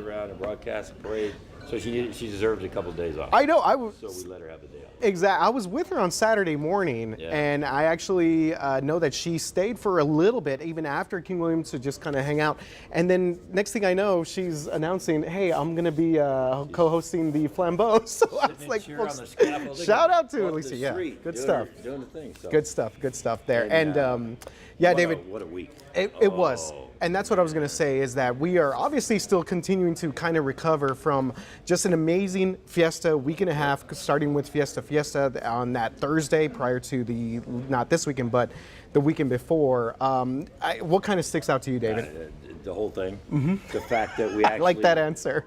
around and broadcast the parade. So she deserved a couple of days off. I know. So we let her have the day off. Exactly. I was with her on Saturday morning, and I actually know that she stayed for a little bit, even after King William, to just kind of hang out. And then next thing I know, she's announcing, "Hey, I'm going to be co-hosting the Flambeau." So I was like, shout out to Alicia. Yeah, good stuff. Doing the thing. So. Good stuff there. And yeah, David. What a week. It was. And that's what I was going to say, is that we are obviously still continuing to kind of recover from just an amazing fiesta week and a half, starting with Fiesta on that Thursday prior to not this weekend, but the weekend before. What kind of sticks out to you, David? The whole thing. Mm-hmm. The fact that we actually. I like that answer.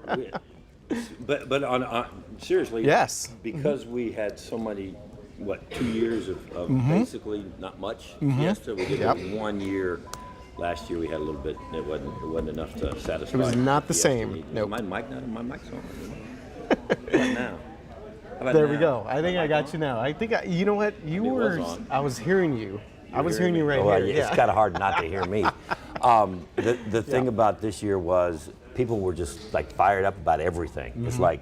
But on seriously. Yes. Because we had so many, 2 years of basically not much fiesta. We did 1 year. Last year we had a little bit. It wasn't enough to satisfy. It was not the same. No. Nope. My mic's on. Right now. There we go. I think I got you now. I think you know what? I was hearing you. I was hearing you right here. Yeah. It's kind of hard not to hear me. The thing about this year was people were just like fired up about everything. It's like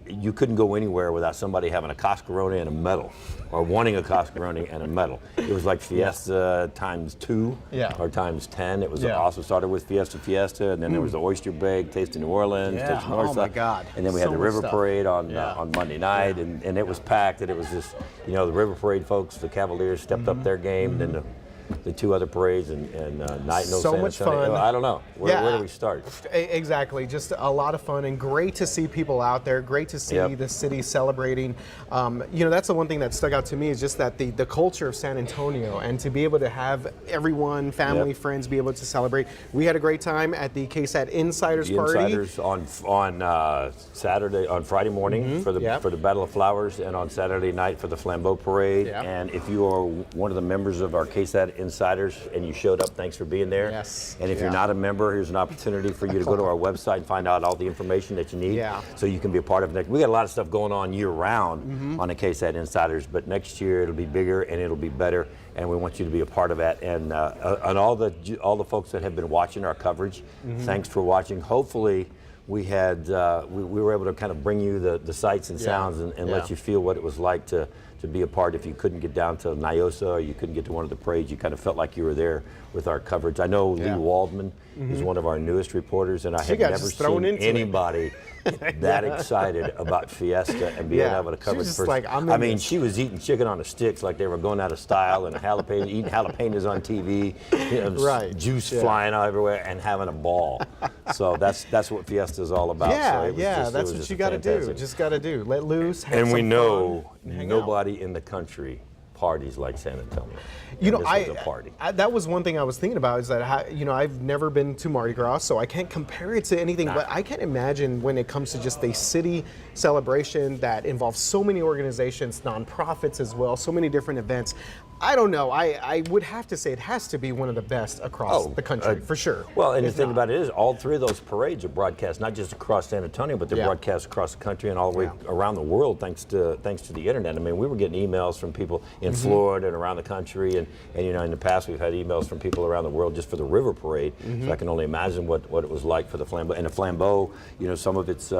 you couldn't go anywhere without somebody having a Coscaroni and a medal, or wanting a Coscaroni and a medal. It was like Fiesta times 2 or times 10. It was also started with Fiesta, and then there was the Oyster Bake, Taste of New Orleans, Taste of North. My God. And then we had the River Parade on Monday night, and it was packed, and it was just, the River Parade folks, the Cavaliers stepped up their game, and then the two other parades and Night No so much fun. I don't know. Where do we start? Exactly. Just a lot of fun, and great to see people out there. Great to see the city celebrating. That's the one thing that stuck out to me, is just that the culture of San Antonio, and to be able to have everyone, family, friends, be able to celebrate. We had a great time at the KSAT Insiders Party. Insiders on Friday morning for the Battle of Flowers, and on Saturday night for the Flambeau Parade. And if you are one of the members of our KSAT Insiders and you showed up, thanks for being there. Yes. And if you're not a member, here's an opportunity for you to go to our website and find out all the information that you need, so you can be a part of it. We got a lot of stuff going on year round on the KSAT Insiders, but next year it'll be bigger and it'll be better, and we want you to be a part of that. And all the folks that have been watching our coverage, thanks for watching. Hopefully we were able to kind of bring you the sights and sounds and let you feel what it was like to be a part. If you couldn't get down to Niosa, or you couldn't get to one of the parades, you kind of felt like you were there with our coverage. I know Lee Waldman is one of our newest reporters, and I have never seen anybody that excited about Fiesta and being able to cover it first. Like, she was eating chicken on the sticks like they were going out of style, and eating jalapenos on TV, juice flying out everywhere, and having a ball. So that's what Fiesta is all about. That's what you got to do. Just got to do. Let loose. Have and we know fun, nobody in the country parties like San Antonio. That was one thing I was thinking about, is that I've never been to Mardi Gras, so I can't compare it to anything. But I can't imagine when it comes to just a city celebration that involves so many organizations, nonprofits as well, so many different events. I don't know. I would have to say it has to be one of the best across the country, for sure. Well, and the thing about it is, all three of those parades are broadcast not just across San Antonio, but they're broadcast across the country and all the way around the world, thanks to the internet. I mean, we were getting emails from people in Florida and around the country, and in the past we've had emails from people around the world just for the River Parade. So I can only imagine what it was like for the Flambeau. And the Flambeau, some of it's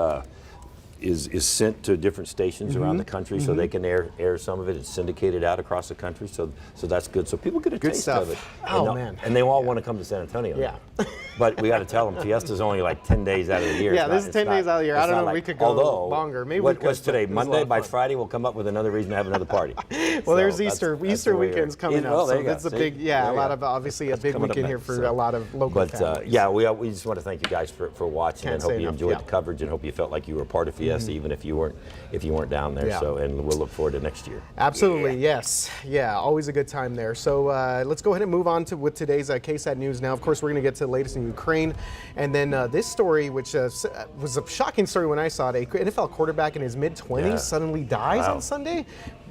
is sent to different stations around the country, so they can air some of it. It's syndicated out across the country, so that's good. So people get a taste of it. And they all want to come to San Antonio. Yeah. But we got to tell them, Fiesta's only like 10 days out of the year. Yeah, this is 10 days out of the year. I don't know, we could go longer. Maybe what's today? Monday? By Friday, we'll come up with another reason to have another party. Well, there's Easter weekend's coming up, so it's a big, a lot of, obviously a big weekend here for a lot of local families. But we just want to thank you guys for watching, and hope you enjoyed the coverage, and hope you felt like you were a part of Fiesta, even if you weren't down there. So, and we'll look forward to next year. Absolutely, yes. Yeah, always a good time there. So let's go ahead and move on with today's KSAT News Now. Of course, we're going to get to the latest in Ukraine. And then this story, which was a shocking story when I saw it. An NFL quarterback in his mid-20s suddenly dies on Sunday.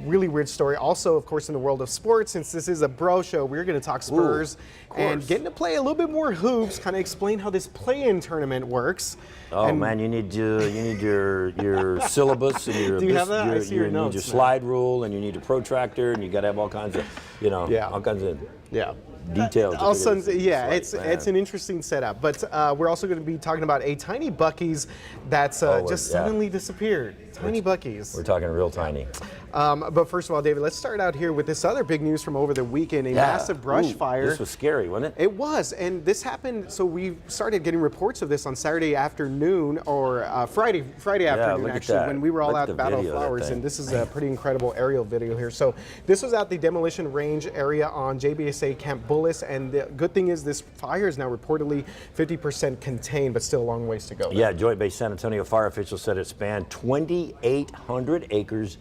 Really weird story. Also, of course, in the world of sports, since this is a bro show, we're going to talk Spurs and getting to play a little bit more hoops, kind of explain how this play-in tournament works. Oh, man, you need your syllabus, and your Do you have that? I see your notes, need your slide rule, and you need a protractor, and you got to have all kinds of, all kinds of details. It's an interesting setup. But we're also going to be talking about a tiny Buc-ees that's suddenly disappeared. Tiny Buc-ees. We're talking real tiny. But first of all, David, let's start out here with this other big news from over the weekend, a massive brush fire. This was scary, wasn't it? It was, and this happened, so we started getting reports of this on Saturday afternoon, or Friday afternoon, actually, when we were all out at Battle of Flowers, and this is a pretty incredible aerial video here. So this was at the demolition range area on JBSA Camp Bullis, and the good thing is this fire is now reportedly 50% contained, but still a long ways to go. Yeah, Joint Base San Antonio fire officials said it spanned 2,800 acres.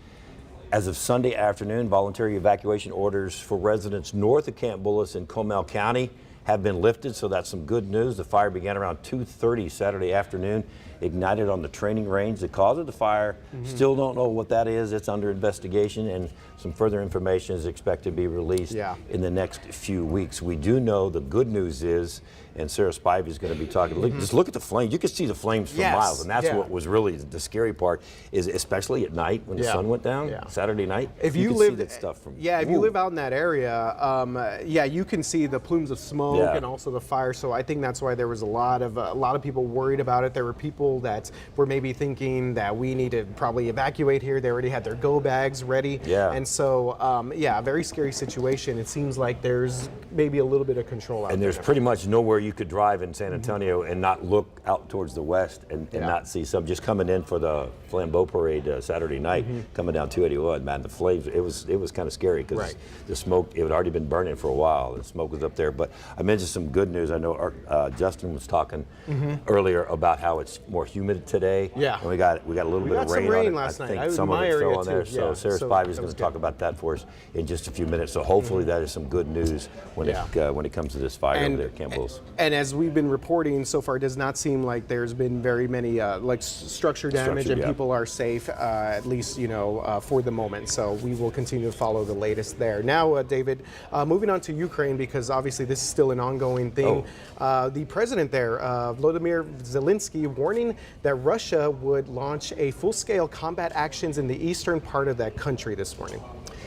As of Sunday afternoon, voluntary evacuation orders for residents north of Camp Bullis in Comal County have been lifted, so that's some good news. The fire began around 2:30 Saturday afternoon, ignited on the training range. The cause of the fire, still don't know what that is. It's under investigation, and some further information is expected to be released in the next few weeks. We do know the good news is, and Sarah Spivey is going to be talking, just look at the flames. You can see the flames for miles, and that's what was really the scary part, is especially at night when the sun went down, Saturday night. If you live that stuff from if you live out in that area, you can see the plumes of smoke and also the fire. So I think that's why there was a lot of people worried about it. There were people that were maybe thinking that we need to probably evacuate here. They already had their go bags ready. And so, a very scary situation. It seems like there's maybe a little bit of control out there. And there's pretty much nowhere you could drive in San Antonio and not look out towards the west and not see some. Just coming in for the Flambeau Parade Saturday night, coming down 281, man, the flames, it was kind of scary because the smoke, it had already been burning for a while. The smoke was up there. But I mentioned some good news. I know Justin was talking earlier about how it's more humid today. And we got a little bit of rain last night. I think some of it fell on there. So Sarah Spivey is going to talk about that for us in just a few minutes. So hopefully that is some good news when it comes to this fire over there at Camp Bullis. And as we've been reporting so far, it does not seem like there's been very many structure damage, and people are safe, at least for the moment. So we will continue to follow the latest there. Now, David, moving on to Ukraine, because obviously this is still an ongoing thing. The president there, Volodymyr Zelensky, warning that Russia would launch a full-scale combat actions in the eastern part of that country this morning.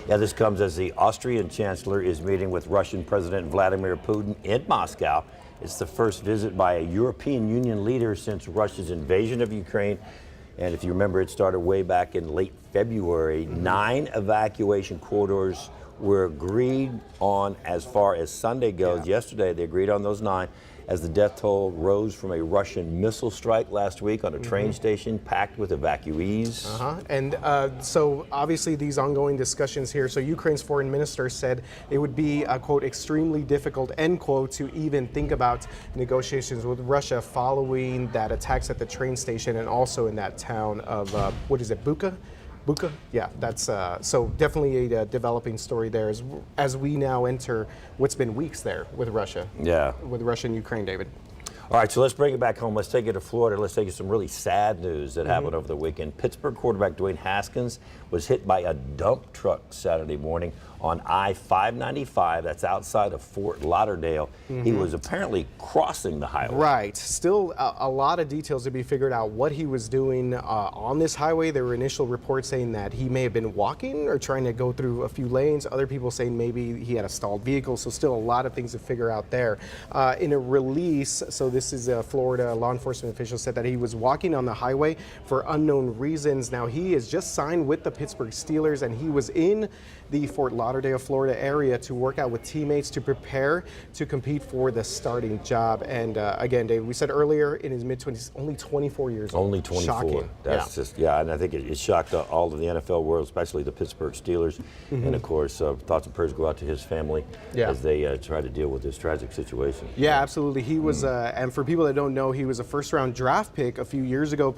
Yeah, this comes as the Austrian chancellor is meeting with Russian President Vladimir Putin in Moscow. It's the first visit by a European Union leader since Russia's invasion of Ukraine. And if you remember, it started way back in late February. 9 evacuation corridors were agreed on as far as Sunday goes. Yesterday, they agreed on those 9 as the death toll rose from a Russian missile strike last week on a train station packed with evacuees. And so obviously these ongoing discussions here. So Ukraine's foreign minister said it would be, quote, extremely difficult, end quote, to even think about negotiations with Russia following that attacks at the train station and also in that town of, Buca? Yeah, that's so definitely a developing story there as we now enter what's been weeks there with Russia. With Russia and Ukraine, David. All right, so let's bring it back home. Let's take it to Florida. Let's take you some really sad news that happened over the weekend. Pittsburgh quarterback Dwayne Haskins was hit by a dump truck Saturday morning on I-595. That's outside of Fort Lauderdale. He was apparently crossing the highway. Right. Still a lot of details to be figured out what he was doing on this highway. There were initial reports saying that he may have been walking or trying to go through a few lanes. Other people saying maybe he had a stalled vehicle. So still a lot of things to figure out there. In a release, so this is Florida law enforcement officials said that he was walking on the highway for unknown reasons. Now he has just signed with the Pittsburgh Steelers, and he was in the Fort Lauderdale, Florida area to work out with teammates to prepare to compete for the starting job. And again, Dave, we said earlier in his mid-20s, only 24 years old. Only 24. Shocking. That's just, and I think it shocked all of the NFL world, especially the Pittsburgh Steelers. And of course, thoughts and prayers go out to his family as they try to deal with this tragic situation. Yeah, absolutely. He was, and for people that don't know, he was a first-round draft pick a few years ago.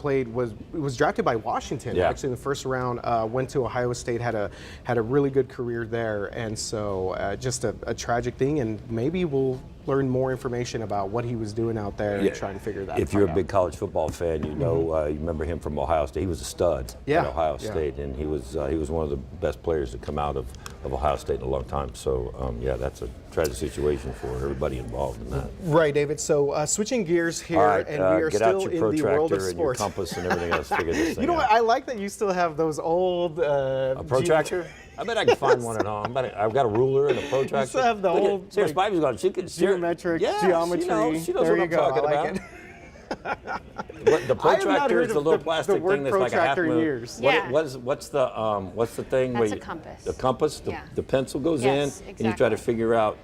Was drafted by Washington actually in the first round. Went to Ohio State, had a really good career there, and so just a tragic thing. And maybe we'll learn more information about what he was doing out there and try and figure that out. If you're a big college football fan, you know, you remember him from Ohio State. He was a stud at Ohio State, and he was one of the best players to come out of Ohio State in a long time. So, that's a tragic situation for everybody involved in that. Right, David. So, switching gears here, and we are still in the world of sports. And your compass and everything else. Figure this thing you know out. what? I like that you still have those old a protractor. I bet I can find one at home. I've got a ruler and a protractor. You still have the whole Sarah Spivey's got. She could geometric geometry. She knows what I'm talking about. But the protractor is the little plastic thing that's like a half moon. Yeah. What's the thing? That's where a compass. The compass. The pencil goes in, exactly. and you try to figure out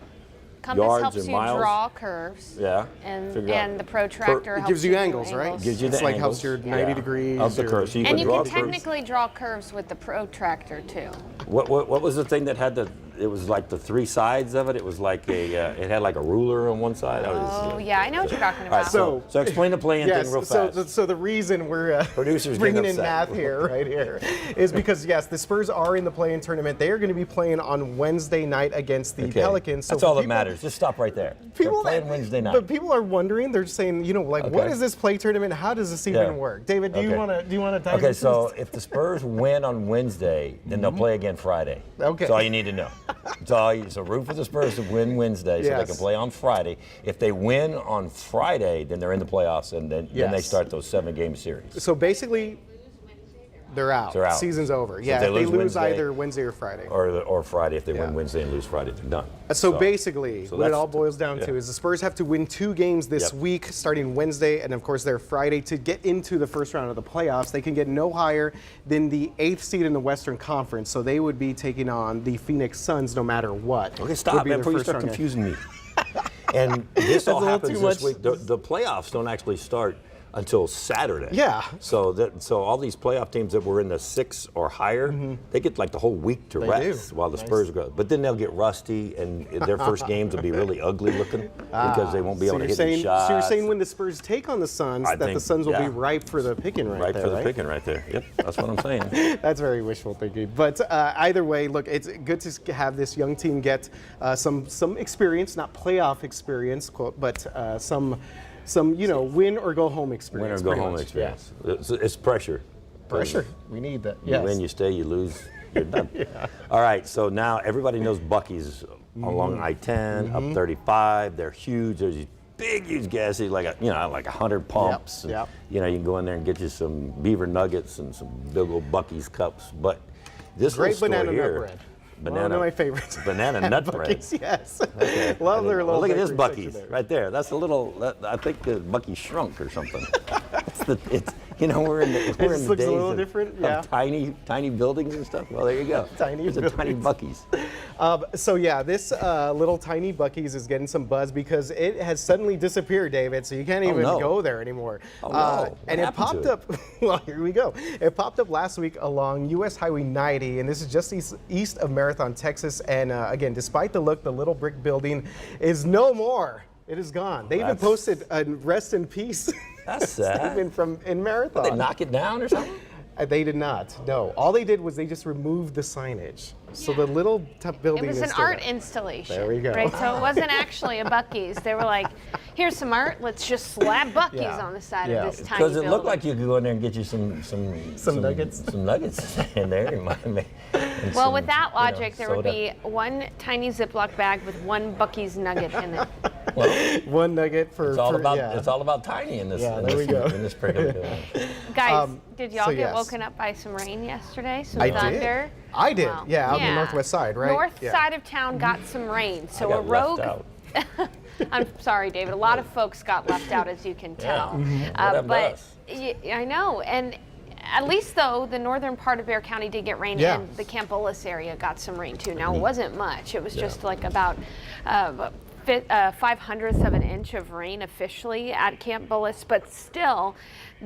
compass yards helps and you miles. draw curves. Yeah. And the protractor helps gives you angles, right? Gives you it's the like angles. helps your 90 degrees. Of the curve. So you and can you draw can curves. technically draw curves with the protractor too. What was the thing that had it was like the three sides of it? It was like it had like a ruler on one side. Yeah, I know what you're talking about. All right, so explain the play-in thing real fast. So the reason we're producers bringing in math here, right here, is because yes, the Spurs are in the play-in tournament. They are going to be playing on Wednesday night against the Pelicans. So that's all that matters. Just stop right there. They're playing Wednesday night. But people are wondering. They're saying, what is this play tournament? How does this even work? David, do you want to dive into this? So if the Spurs win on Wednesday, then they'll play again Friday. Okay. That's all you need to know. So root for the Spurs to win Wednesday so they can play on Friday. If they win on Friday, then they're in the playoffs, and then they start those 7-game series. So basically, they're out. Season's over. So if they lose either Wednesday or Friday. Or Friday. If they win Wednesday and lose Friday, they're done. So basically, what it all boils down to is the Spurs have to win 2 games this week, starting Wednesday, and of course they're Friday, to get into the first round of the playoffs. They can get no higher than the 8th seed in the Western Conference, so they would be taking on the Phoenix Suns no matter what. Okay, stop, man, before you start confusing me. And this all happens this week. The playoffs don't actually start until Saturday. Yeah. So all these playoff teams that were in the 6 or higher, they get like the whole week to rest while the Spurs go. But then they'll get rusty, and their first games will be really ugly looking because they won't be able to hit any shots. So you're saying when the Spurs take on the Suns, the Suns will be ripe for the picking right there, for the picking right there. Yep, that's what I'm saying. That's very wishful thinking. But either way, look, it's good to have this young team get some experience, not playoff experience, quote, but some win or go home experience. Win or go home experience. Yeah. It's pressure. Pressure. We need that. You win, you stay, you lose, you're done. All right, so now everybody knows Buc-ees along I-10, up 35. They're huge. There's these big, huge gas stations, like 100 pumps. Yep. And, you can go in there and get you some beaver nuggets and some big old Buc-ees cups. But this great banana here, nut bread. Banana, one of my favorites. Banana nut bread. Yes. Okay. Love their little. Look at this Buc-ees right there. That's a little. I think the Buc-ees shrunk or something. We're in the days of tiny buildings and stuff. Well, there you go. There's a tiny Buc-ees. This little tiny Buc-ees is getting some buzz because it has suddenly disappeared, David. So you can't even go there anymore. And it popped up. Well, here we go. It popped up last week along U.S. Highway 90, and this is just east of Marathon, Texas. And again, despite the look, the little brick building is no more. It is gone. They even posted a rest in peace statement in Marathon. Did they knock it down or something? They did not. No. All they did was they just removed the signage. So the little building is It was an art installation. There we go. Right? So it wasn't actually a Buc-ees. They were like, here's some art. Let's just slap Buc-ees on the side of this tiny building. Because it looked like you could go in there and get you some nuggets. Some nuggets in there. Well, with that logic, there would be one tiny Ziploc bag with one Buc-ees nugget in it. Well, one nugget for. It's all about tiny in this. Yeah, there we go. In this predicament. Guys, did y'all get woken up by some rain yesterday? Some thunder? I did. Wow. Yeah, out on the northwest side, right? North side of town got some rain. So a rogue. I'm sorry, David. A lot of folks got left out, as you can tell. But I know, and at least though, the northern part of Bexar County did get rain, and the Camp Bullis area got some rain too. Now it wasn't much. It was just like about 5/100th of an inch of rain officially at Camp Bullis, but still,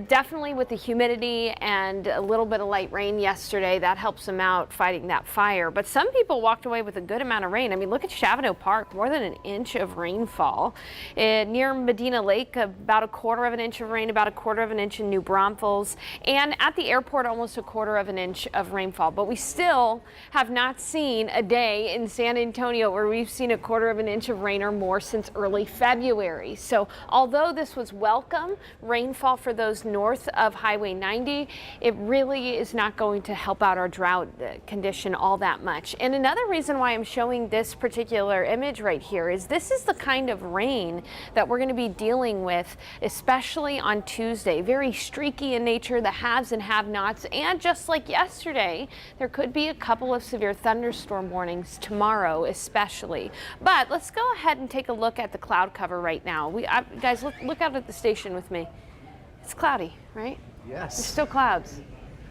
definitely with the humidity and a little bit of light rain yesterday, that helps them out fighting that fire. But some people walked away with a good amount of rain. I mean, look at Chavano Park, more than an inch of rainfall. Near Medina Lake, about a quarter of an inch of rain, about a quarter of an inch in New Braunfels, and at the airport, almost a quarter of an inch of rainfall. But we still have not seen a day in San Antonio where we've seen a quarter of an inch of rain or more since early February. So although this was welcome rainfall for those north of Highway 90, it really is not going to help out our drought condition all that much. And another reason why I'm showing this particular image right here is this is the kind of rain that we're going to be dealing with, especially on Tuesday. Very streaky in nature, the haves and have-nots, and just like yesterday, there could be a couple of severe thunderstorm warnings tomorrow especially. But let's go ahead and take a look at the cloud cover right now. Guys, look out at the station with me. It's cloudy, right? Yes. There's still clouds.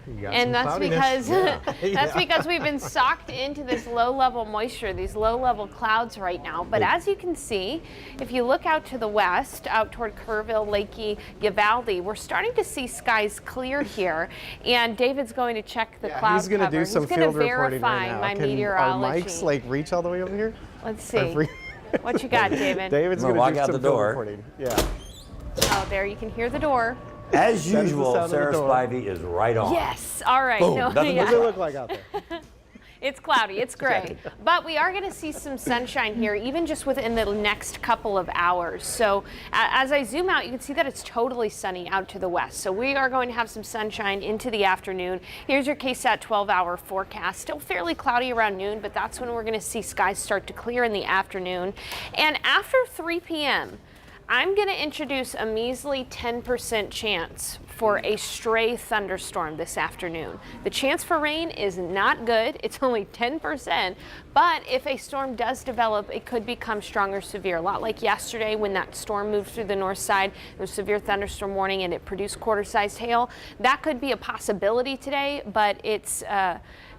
And that's because that's because we've been socked into this low-level moisture, these low-level clouds right now. But as you can see, if you look out to the west, out toward Kerrville, Lakey, Uvalde, we're starting to see skies clear here. And David's going to check the cloud cover. He's going to do some field reporting right now. My Can meteorology. our mics like reach all the way over here? Let's see. What you got, David? David's going to do out some the field door. reporting. Yeah. Oh, there you can hear the door. As That is the usual, sound of the Sarah door. Spivey is right on. Yes. All right. Boom. No, Nothing What does it look like out there? It's cloudy, it's gray, but we are going to see some sunshine here even just within the next couple of hours. So as I zoom out, you can see that it's totally sunny out to the west. So we are going to have some sunshine into the afternoon. Here's your KSAT 12-hour forecast. Still fairly cloudy around noon, but that's when we're going to see skies start to clear in the afternoon. And after 3 p.m., I'm going to introduce a measly 10% chance for a stray thunderstorm this afternoon. The chance for rain is not good. It's only 10%, but if a storm does develop, it could become strong or severe. A lot like yesterday when that storm moved through the north side, there was a severe thunderstorm warning and it produced quarter-sized hail. That could be a possibility today, but it's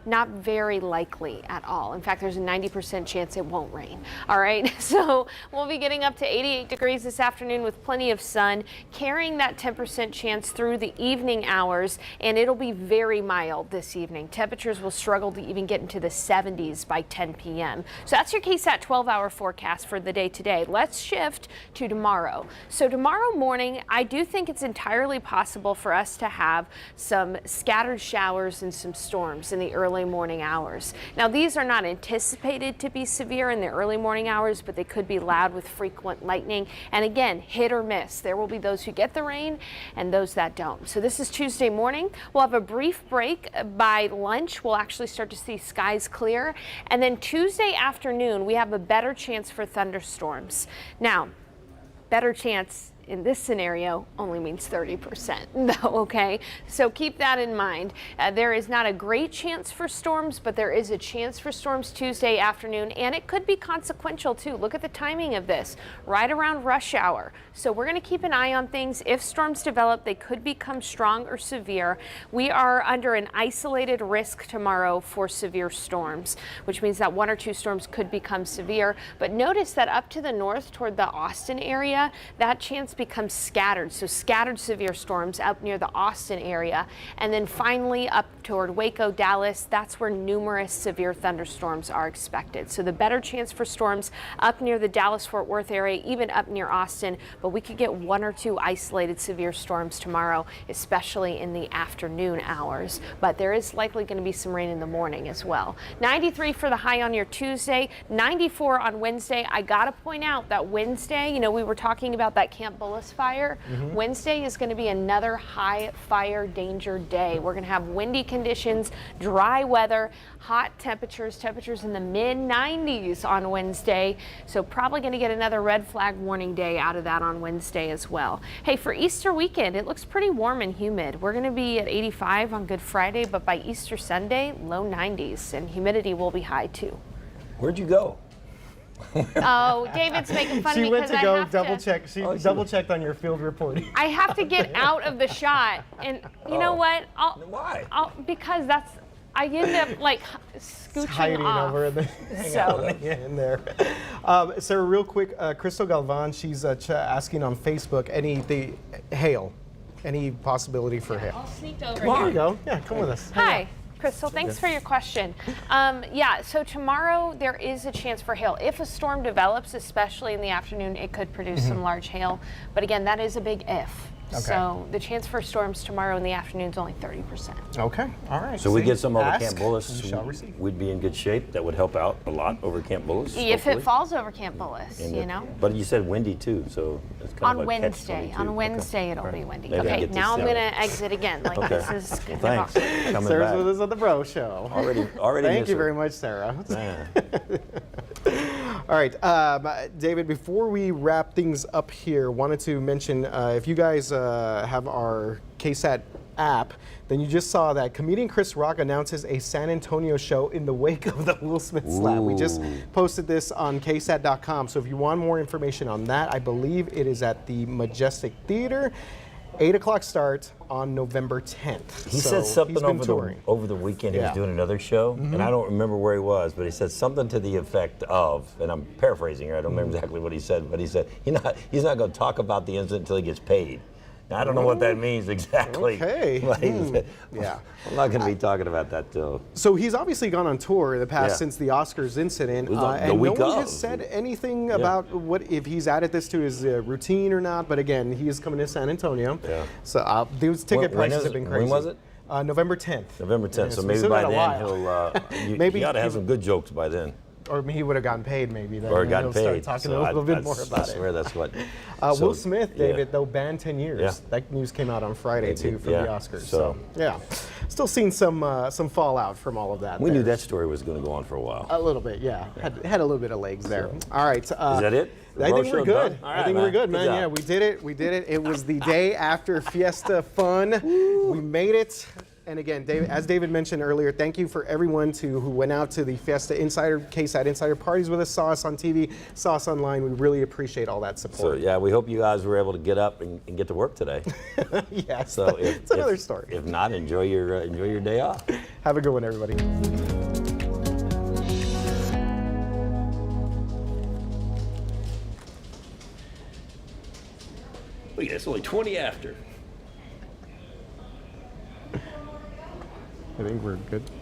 not very likely at all. In fact, there's a 90% chance it won't rain. All right, so we'll be getting up to 88 degrees this afternoon with plenty of sun, carrying that 10% chance through the evening hours, and it'll be very mild this evening. Temperatures will struggle to even get into the 70s by 10 p.m. So that's your KSAT 12-hour forecast for the day today. Let's shift to tomorrow. So tomorrow morning, I do think it's entirely possible for us to have some scattered showers and some storms in the early morning hours. Now, these are not anticipated to be severe in the early morning hours, but they could be loud with frequent lightning. And again, hit or miss. There will be those who get the rain and those that don't. So this is Tuesday morning. We'll have a brief break. By lunch, we'll actually start to see skies clear. And then Tuesday afternoon, we have a better chance for thunderstorms. Now, better chance in this scenario only means 30%, though, okay? So keep that in mind. There is not a great chance for storms, but there is a chance for storms Tuesday afternoon, and it could be consequential too. Look at the timing of this, right around rush hour. So we're going to keep an eye on things. If storms develop, they could become strong or severe. We are under an isolated risk tomorrow for severe storms, which means that one or two storms could become severe. But notice that up to the north toward the Austin area, that chance becomes scattered. So scattered severe storms up near the Austin area. And then finally up toward Waco, Dallas, that's where numerous severe thunderstorms are expected. So the better chance for storms up near the Dallas-Fort Worth area, even up near Austin, but we could get one or two isolated severe storms tomorrow, especially in the afternoon hours. But there is likely going to be some rain in the morning as well. 93 for the high on your Tuesday, 94 on Wednesday. I got to point out that Wednesday, you know, we were talking about that Camp Bullis fire. Wednesday is going to be another high fire danger day. We're going to have windy conditions, dry weather, hot temperatures in the mid-90s on Wednesday. So probably going to get another red flag warning day out of that on Wednesday as well. Hey, for Easter weekend, it looks pretty warm and humid. We're going to be at 85 on Good Friday, but by Easter Sunday, low 90s, and humidity will be high too. Where'd you go? Oh, David's making fun of me because I have double to. check. She double checked on your field reporting. I have to get out of the shot, and you know what? Why? Because that's. I end up like scooching Hiding off. over in, in there. Sarah, real quick, Crystal Galvan, she's asking on Facebook, hail, any possibility for hail? I'll sneak over There here. you go. Yeah, come with us. Hi. Crystal, thanks for your question. Yeah, so tomorrow there is a chance for hail. If a storm develops, especially in the afternoon, it could produce some large hail. But again, that is a big if. So the chance for storms tomorrow in the afternoon is only 30%. Okay, all right. So we get some over Ask, Camp you shall Bullis, receive. we'd be in good shape. That would help out a lot over Camp Bullis. If hopefully. it falls over Camp Bullis, And you know. But you said windy too, so it's kind On of like Wednesday. catch-22. On Wednesday, Okay. it'll All right. be windy. Maybe I Okay, get this now I'm down. going to exit again. Like Okay. this is Well, kind of thanks. awesome. Coming Sarah's back. with us on the Bro Show. Already Thank miss you her. very much, Sarah. Man. All right, David, before we wrap things up here, wanted to mention if you guys have our KSAT app, then you just saw that comedian Chris Rock announces a San Antonio show in the wake of the Will Smith slap. We just posted this on KSAT.com, so if you want more information on that, I believe it is at the Majestic Theater. 8 o'clock start on November 10th. He So said something he's been touring. over the weekend. He Yeah. was doing another show, and I don't remember where he was, but he said something to the effect of, and I'm paraphrasing here. I don't remember exactly what he said, but he said he's not going to talk about the incident until he gets paid. Now, I don't know what that means exactly. Okay. But he said, Yeah. I'm not going to be talking about that till. So he's obviously gone on tour in the past Yeah. since the Oscars incident, It was the and week no one of. has said anything about what if he's added this to his routine or not. But again, he is coming to San Antonio. Yeah. So those ticket When prices is have it? been crazy. When was it? November 10th. November 10th. Yeah, so we maybe still by got a then while. he'll. Maybe he ought to have he- some good jokes by then. Or he would have gotten paid maybe. Then Or and gotten he'll start paid. talking So a little bit I more about swear it. that's what. Will so, Smith, yeah. David, though banned 10 years. Yeah. That news came out on Friday It too did, from yeah. the Oscars. So- Yeah, still seeing some fallout from all of that. We there. knew that story was going to go on for a while. A little bit, yeah. Had a little bit of legs there. All right. Is that it? I think Roadshow we're good. done? All I right, think man. we're good, Good man. job. Yeah, we did it. We did it. It was the day after Fiesta Fun. We made it. And again, David, as David mentioned earlier, thank you for everyone who went out to the Fiesta Insider, KSAT Insider parties with us, saw us on TV, saw us online. We really appreciate all that So support. yeah, we hope you guys were able to get up and get to work today. Yes, So it's another story. If not, enjoy your day off. Have a good one, everybody. Look, it's only 20 after. I think we're good.